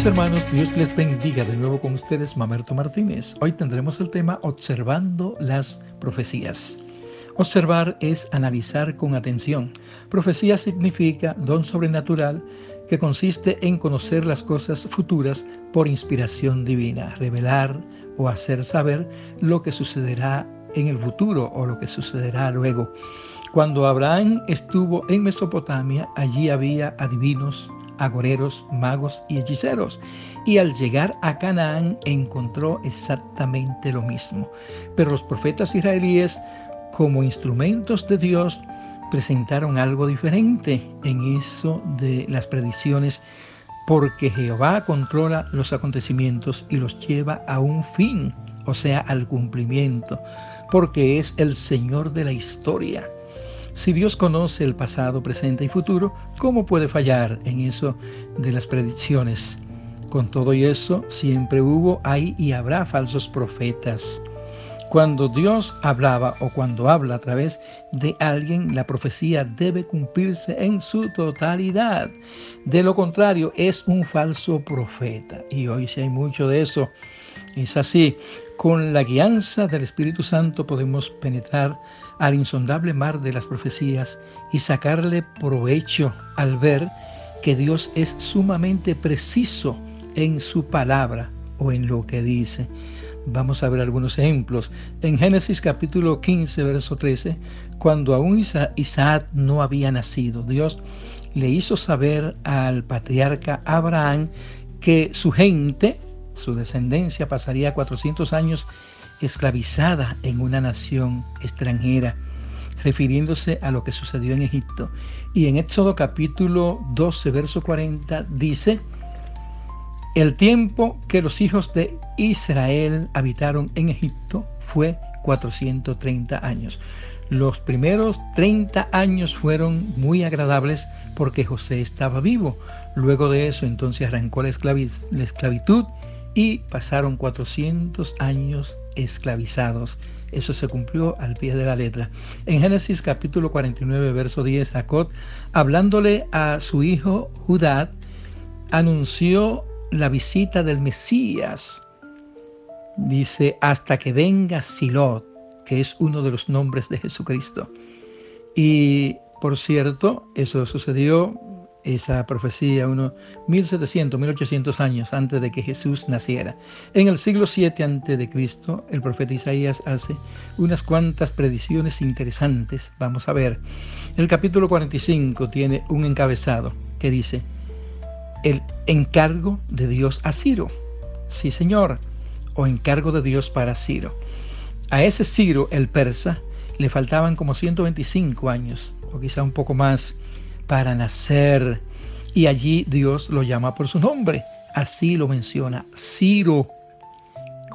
Mis hermanos, Dios les bendiga de nuevo con ustedes, Mamerto Martínez. Hoy tendremos el tema Observando las profecías. Observar es analizar con atención. Profecía significa don sobrenatural que consiste en conocer las cosas futuras por inspiración divina, revelar o hacer saber lo que sucederá en el futuro o lo que sucederá luego. Cuando Abraham estuvo en Mesopotamia, allí había adivinos, agoreros, magos y hechiceros, y al llegar a Canaán encontró exactamente lo mismo. Pero los profetas israelíes, como instrumentos de Dios, presentaron algo diferente en eso de las predicciones, porque Jehová controla los acontecimientos y los lleva a un fin, o sea, al cumplimiento, porque es el Señor de la historia. Si Dios conoce el pasado, presente y futuro, ¿cómo puede fallar en eso de las predicciones? Con todo y eso, siempre hubo, hay y habrá falsos profetas. Cuando Dios hablaba o cuando habla a través de alguien, la profecía debe cumplirse en su totalidad. De lo contrario, es un falso profeta. Y hoy sí hay mucho de eso. Es así. Con la guianza del Espíritu Santo podemos penetrar al insondable mar de las profecías y sacarle provecho al ver que Dios es sumamente preciso en su palabra o en lo que dice. Vamos a ver algunos ejemplos. En Génesis capítulo 15, verso 13, cuando aún Isaac no había nacido, Dios le hizo saber al patriarca Abraham que su gente, su descendencia, pasaría 400 años esclavizada en una nación extranjera, refiriéndose a lo que sucedió en Egipto. Y en Éxodo capítulo 12, verso 40 dice: el tiempo que los hijos de Israel habitaron en Egipto fue 430 años. Los primeros 30 años fueron muy agradables porque José estaba vivo. Luego de eso entonces arrancó la esclavitud y pasaron 400 años esclavizados. Eso se cumplió al pie de la letra. En Génesis capítulo 49, verso 10, Jacob, hablándole a su hijo Judá, anunció la visita del Mesías. Dice, hasta que venga Silot, que es uno de los nombres de Jesucristo. Y por cierto, eso sucedió, esa profecía, unos 1800 años antes de que Jesús naciera. En el siglo 7 antes de Cristo, el profeta Isaías hace unas cuantas predicciones interesantes. Vamos a ver. El capítulo 45 tiene un encabezado que dice: el encargo de Dios a Ciro. Sí, señor, o encargo de Dios para Ciro. A ese Ciro, el persa, le faltaban como 125 años, o quizá un poco más, para nacer, y allí Dios lo llama por su nombre. Así lo menciona, Ciro.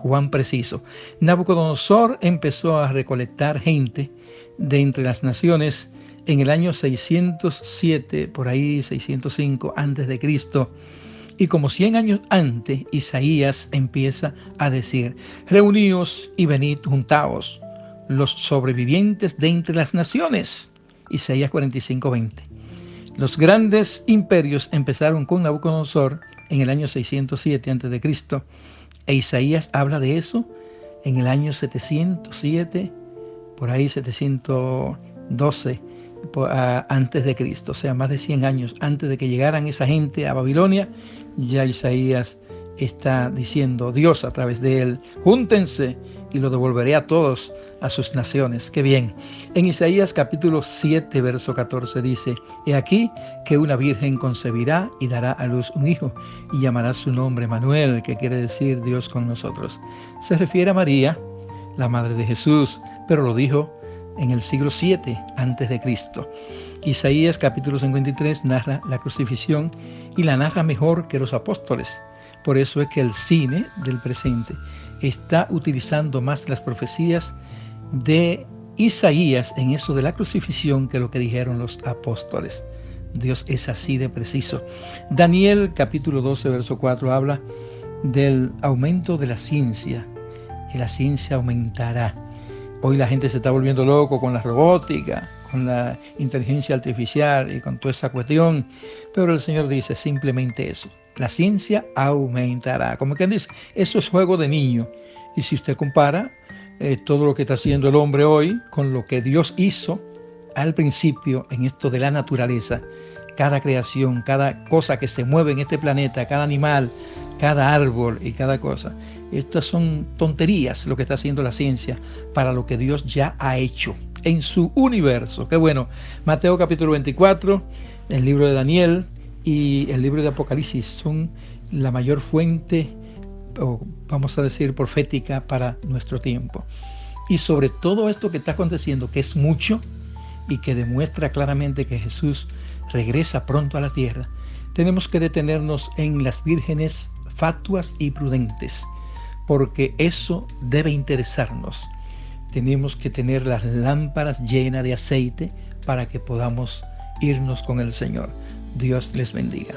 Cuán preciso. Nabucodonosor empezó a recolectar gente de entre las naciones en el año 607, por ahí 605 antes de Cristo. Y como 100 años antes, Isaías empieza a decir: reuníos y venid, juntaos, los sobrevivientes de entre las naciones. Isaías 45:20. Los grandes imperios empezaron con Nabucodonosor en el año 607 antes de Cristo, e Isaías habla de eso en el año 707, por ahí 712 antes de Cristo, o sea, más de 100 años antes de que llegaran esa gente a Babilonia. Ya Isaías está diciendo: Dios a través de él, júntense y lo devolveré a todos a sus naciones. ¡Qué bien! En Isaías capítulo 7, verso 14 dice: he aquí que una virgen concebirá y dará a luz un hijo, y llamará su nombre Manuel, que quiere decir Dios con nosotros. Se refiere a María, la madre de Jesús, pero lo dijo en el siglo 7 antes de Cristo. Isaías capítulo 53 narra la crucifixión y la narra mejor que los apóstoles. Por eso es que el cine del presente está utilizando más las profecías de Isaías en eso de la crucifixión que lo que dijeron los apóstoles. Dios es así de preciso. Daniel capítulo 12 verso 4 habla del aumento de la ciencia, y la ciencia aumentará. Hoy la gente se está volviendo loco con la robótica, con la inteligencia artificial y con toda esa cuestión, pero el Señor dice simplemente eso. La ciencia aumentará. Como quien dice, eso es juego de niño. Y si usted compara todo lo que está haciendo el hombre hoy con lo que Dios hizo al principio en esto de la naturaleza, cada creación, cada cosa que se mueve en este planeta, cada animal, cada árbol y cada cosa. Estas son tonterías lo que está haciendo la ciencia para lo que Dios ya ha hecho en su universo. Qué bueno. Mateo capítulo 24, el libro de Daniel y el libro de Apocalipsis son la mayor fuente, o vamos a decir, profética para nuestro tiempo. Y sobre todo esto que está aconteciendo, que es mucho y que demuestra claramente que Jesús regresa pronto a la tierra, tenemos que detenernos en las vírgenes fatuas y prudentes, porque eso debe interesarnos. Tenemos que tener las lámparas llenas de aceite para que podamos irnos con el Señor. Dios les bendiga.